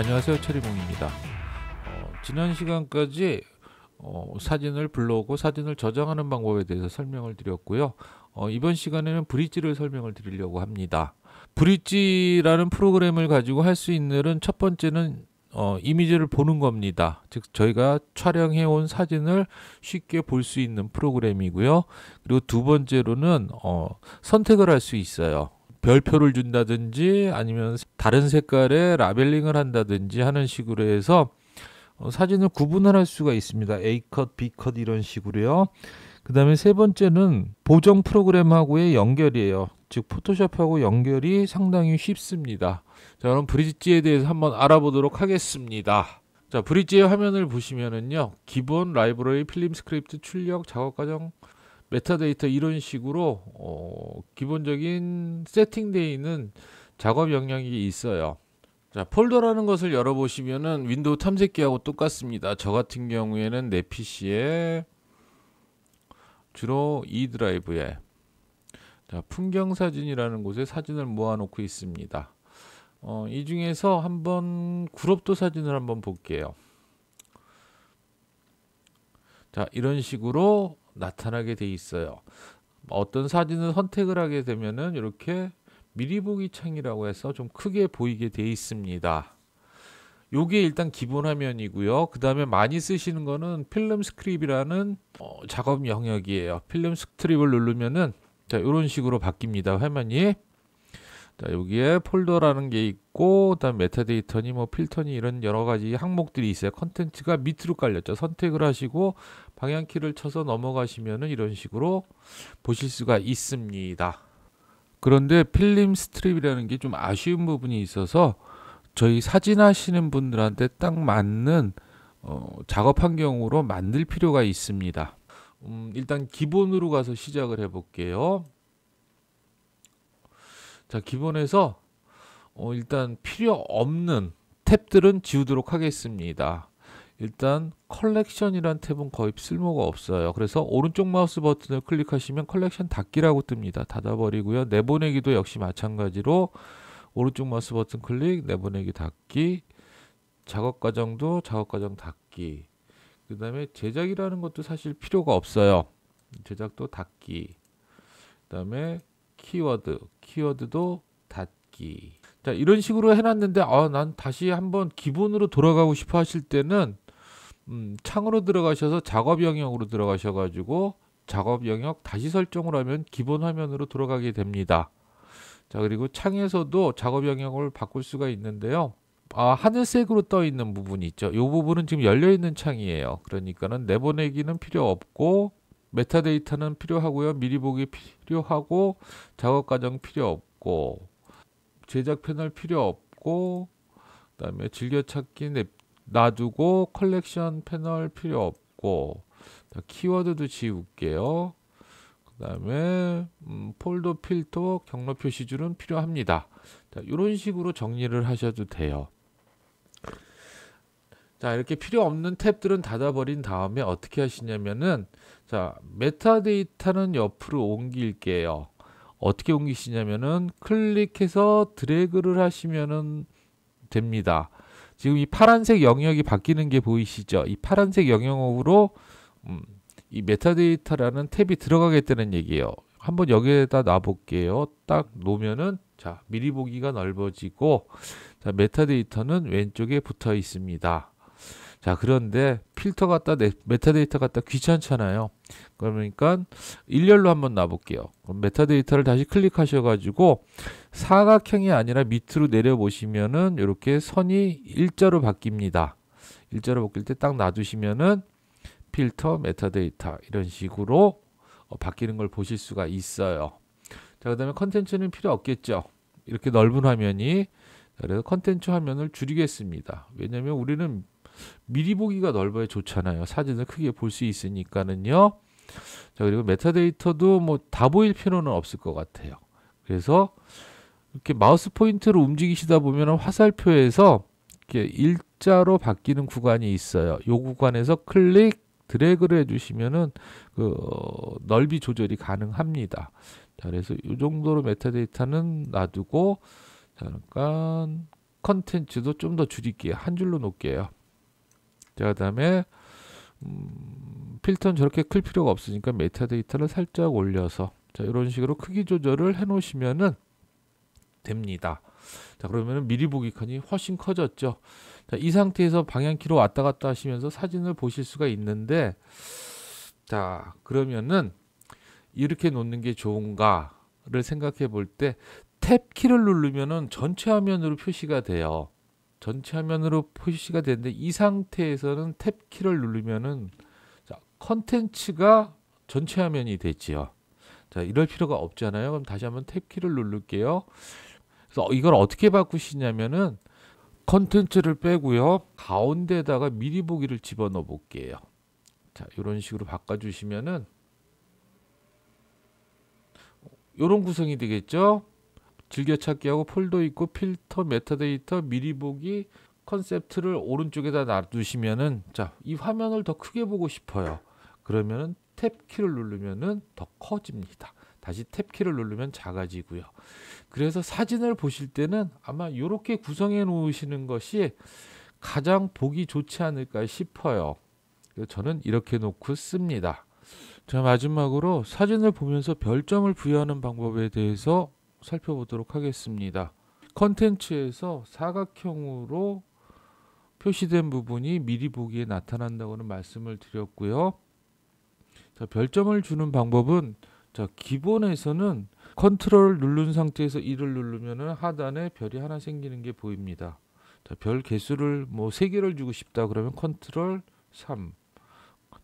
안녕하세요. 체리봉입니다. 지난 시간까지 사진을 불러오고 사진을 저장하는 방법에 대해서 설명을 드렸고요. 이번 시간에는 브릿지를 설명을 드리려고 합니다. 브릿지라는 프로그램을 가지고 할 수 있는 일은 첫 번째는 이미지를 보는 겁니다. 즉 저희가 촬영해온 사진을 쉽게 볼 수 있는 프로그램이고요. 그리고 두 번째로는 선택을 할 수 있어요. 별표를 준다든지 아니면 다른 색깔의 라벨링을 한다든지 하는 식으로 해서 사진을 구분을 할 수가 있습니다. A컷, B컷 이런 식으로요. 그 다음에 세 번째는 보정 프로그램하고의 연결이에요. 즉 포토샵하고 연결이 상당히 쉽습니다. 자, 그럼 브릿지에 대해서 한번 알아보도록 하겠습니다. 자, 브릿지의 화면을 보시면은요, 기본 라이브러리, 필름 스크립트, 출력, 작업 과정, 메타데이터 이런 식으로 기본적인 세팅되어 있는 작업 영역이 있어요. 자, 폴더라는 것을 열어보시면은 윈도우 탐색기하고 똑같습니다. 저 같은 경우에는 내 PC에 주로 E 드라이브에 풍경사진이라는 곳에 사진을 모아놓고 있습니다. 이 중에서 한번 구롭도 사진을 한번 볼게요. 자, 이런 식으로 나타나게 돼 있어요. 어떤 사진을 선택을 하게 되면은 이렇게 미리 보기 창이라고 해서 좀 크게 보이게 돼 있습니다. 요게 일단 기본 화면이고요. 그 다음에 많이 쓰시는 거는 필름 스크립이라는 작업 영역이에요. 필름 스크립을 누르면은 자, 이런 식으로 바뀝니다. 화면이. 자, 여기에 폴더라는 게 있고, 그다음 메타데이터니 뭐 필터니 이런 여러 가지 항목들이 있어요. 컨텐츠가 밑으로 깔렸죠. 선택을 하시고 방향키를 쳐서 넘어가시면은 이런 식으로 보실 수가 있습니다. 그런데 필름 스트립이라는 게 좀 아쉬운 부분이 있어서 저희 사진 하시는 분들한테 딱 맞는 작업 환경으로 만들 필요가 있습니다. 일단 기본으로 가서 시작을 해 볼게요. 자, 기본에서 일단 필요 없는 탭들은 지우도록 하겠습니다. 일단 컬렉션이란 탭은 거의 쓸모가 없어요. 그래서 오른쪽 마우스 버튼을 클릭하시면 컬렉션 닫기라고 뜹니다. 닫아버리고요. 내보내기도 역시 마찬가지로 오른쪽 마우스 버튼 클릭, 내보내기 닫기, 작업 과정도 작업 과정 닫기. 그 다음에 제작이라는 것도 사실 필요가 없어요. 제작도 닫기. 그 다음에 키워드도 닫기. 자, 이런 식으로 해놨는데 난 다시 한번 기본으로 돌아가고 싶어 하실 때는 창으로 들어가셔서 작업 영역으로 들어가셔가지고 작업 영역 다시 설정을 하면 기본 화면으로 돌아가게 됩니다. 자, 그리고 창에서도 작업 영역을 바꿀 수가 있는데요. 하늘색으로 떠 있는 부분이 있죠. 이 부분은 지금 열려 있는 창이에요. 그러니까는 내보내기는 필요 없고 메타데이터는 필요하고요. 미리 보기 필요하고 작업 과정 필요 없고 제작 패널 필요 없고 그다음에 즐겨찾기 놔두고 컬렉션 패널 필요 없고 키워드도 지울게요. 그다음에 폴더 필터 경로 표시줄은 필요합니다. 자, 이런 식으로 정리를 하셔도 돼요. 자, 이렇게 필요 없는 탭들은 닫아버린 다음에 어떻게 하시냐면은 자, 메타데이터는 옆으로 옮길게요. 어떻게 옮기시냐면은 클릭해서 드래그를 하시면은 됩니다. 지금 이 파란색 영역이 바뀌는 게 보이시죠? 이 파란색 영역으로 이 메타데이터라는 탭이 들어가겠다는 얘기예요. 한번 여기에다 놔볼게요. 딱 놓으면은 자, 미리 보기가 넓어지고 자, 메타데이터는 왼쪽에 붙어 있습니다. 자, 그런데 필터 갖다 메타데이터 갖다 귀찮잖아요. 그러니까 일렬로 한번 놔볼게요. 그럼 메타데이터를 다시 클릭하셔가지고 사각형이 아니라 밑으로 내려보시면은 이렇게 선이 일자로 바뀝니다. 일자로 바뀔 때 딱 놔두시면은 필터, 메타데이터 이런 식으로 바뀌는 걸 보실 수가 있어요. 자, 그 다음에 컨텐츠는 필요 없겠죠. 이렇게 넓은 화면이. 그래서 컨텐츠 화면을 줄이겠습니다. 왜냐면 우리는 미리 보기가 넓어야 좋잖아요. 사진을 크게 볼 수 있으니까는요. 자, 그리고 메타데이터도 뭐 다 보일 필요는 없을 것 같아요. 그래서 이렇게 마우스 포인트를 움직이시다 보면 화살표에서 이렇게 일자로 바뀌는 구간이 있어요. 이 구간에서 클릭, 드래그를 해주시면은 그 넓이 조절이 가능합니다. 자, 그래서 이 정도로 메타데이터는 놔두고 잠깐 컨텐츠도 좀 더 줄일게요. 한 줄로 놓을게요. 자, 그다음에 필터는 저렇게 클 필요가 없으니까 메타데이터를 살짝 올려서 자, 이런 식으로 크기 조절을 해 놓으시면은 됩니다. 자, 그러면은 미리 보기 칸이 훨씬 커졌죠. 자, 이 상태에서 방향키로 왔다 갔다 하시면서 사진을 보실 수가 있는데, 자, 그러면은 이렇게 놓는 게 좋은가를 생각해 볼 때 탭 키를 누르면은 전체 화면으로 표시가 돼요. 전체 화면으로 표시가 되는데 이 상태에서는 탭 키를 누르면은 자, 컨텐츠가 전체 화면이 되지요. 자, 이럴 필요가 없잖아요. 그럼 다시 한번 탭 키를 누를게요. 그래서 이걸 어떻게 바꾸시냐면은 컨텐츠를 빼고요. 가운데다가 미리 보기를 집어넣어 볼게요. 자, 이런 식으로 바꿔주시면은 이런 구성이 되겠죠. 즐겨찾기하고 폴더 있고 필터, 메타데이터, 미리 보기, 컨셉트를 오른쪽에다 놔두시면은 자, 이 화면을 더 크게 보고 싶어요. 그러면은 탭 키를 누르면은 더 커집니다. 다시 탭 키를 누르면 작아지고요. 그래서 사진을 보실 때는 아마 이렇게 구성해 놓으시는 것이 가장 보기 좋지 않을까 싶어요. 그래서 저는 이렇게 놓고 씁니다. 자, 마지막으로 사진을 보면서 별점을 부여하는 방법에 대해서 살펴보도록 하겠습니다. 컨텐츠에서 사각형으로 표시된 부분이 미리 보기에 나타난다고는 말씀을 드렸고요. 자, 별점을 주는 방법은 자, 기본에서는 컨트롤 누른 상태에서 2를 누르면 하단에 별이 하나 생기는 게 보입니다. 자, 별 개수를 뭐 3개를 주고 싶다 그러면 컨트롤 3,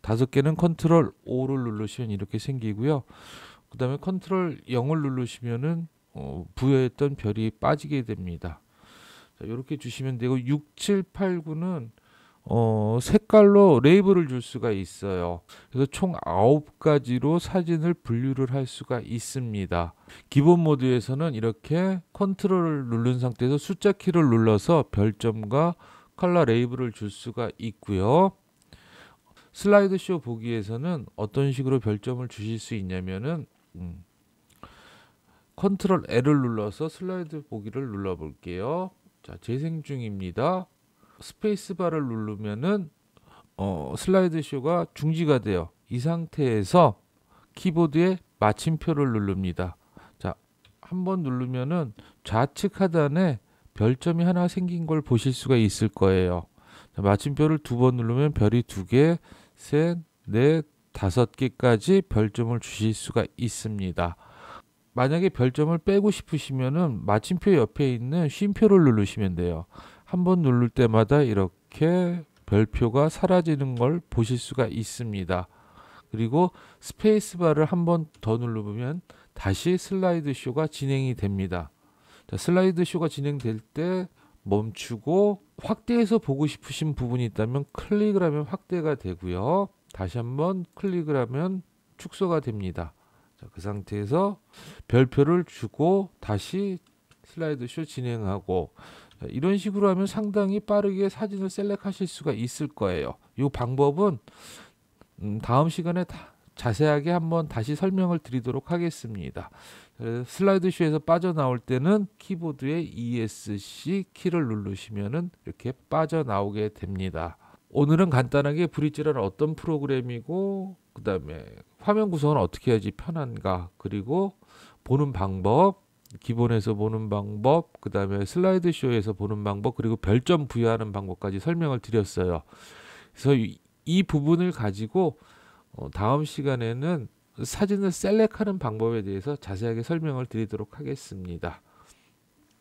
5개는 컨트롤 5를 누르시면 이렇게 생기고요. 그 다음에 컨트롤 0을 누르시면은 부여했던 별이 빠지게 됩니다. 자, 이렇게 주시면 되고 6, 7, 8, 9는 색깔로 레이블을 줄 수가 있어요. 그래서 총 9가지로 사진을 분류를 할 수가 있습니다. 기본 모드에서는 이렇게 컨트롤을 누른 상태에서 숫자 키를 눌러서 별점과 컬러 레이블을 줄 수가 있고요. 슬라이드 쇼 보기에서는 어떤 식으로 별점을 주실 수 있냐면은 컨트롤 L을 눌러서 슬라이드 보기를 눌러 볼게요. 자, 재생 중입니다. 스페이스바를 누르면은 슬라이드 쇼가 중지가 돼요. 이 상태에서 키보드에 마침표를 누릅니다. 자, 한번 누르면은 좌측 하단에 별점이 하나 생긴 걸 보실 수가 있을 거예요. 자, 마침표를 2번 누르면 별이 2개, 셋, 넷, 5개까지 별점을 주실 수가 있습니다. 만약에 별점을 빼고 싶으시면은 마침표 옆에 있는 쉼표를 누르시면 돼요. 한번 누를 때마다 이렇게 별표가 사라지는 걸 보실 수가 있습니다. 그리고 스페이스바를 한번 더 누르면 다시 슬라이드 쇼가 진행이 됩니다. 자, 슬라이드 쇼가 진행될 때 멈추고 확대해서 보고 싶으신 부분이 있다면 클릭을 하면 확대가 되고요. 다시 한번 클릭을 하면 축소가 됩니다. 자, 그 상태에서 별표를 주고 다시 슬라이드 쇼 진행하고 자, 이런 식으로 하면 상당히 빠르게 사진을 셀렉하실 수가 있을 거예요. 이 방법은 다음 시간에 자세하게 한번 다시 설명을 드리도록 하겠습니다. 슬라이드 쇼에서 빠져나올 때는 키보드의 ESC 키를 누르시면은 이렇게 빠져나오게 됩니다. 오늘은 간단하게 브릿지란 어떤 프로그램이고 그 다음에 화면 구성은 어떻게 해야지 편한가, 그리고 보는 방법, 기본에서 보는 방법, 그 다음에 슬라이드 쇼에서 보는 방법, 그리고 별점 부여하는 방법까지 설명을 드렸어요. 그래서 이 부분을 가지고 다음 시간에는 사진을 셀렉하는 방법에 대해서 자세하게 설명을 드리도록 하겠습니다.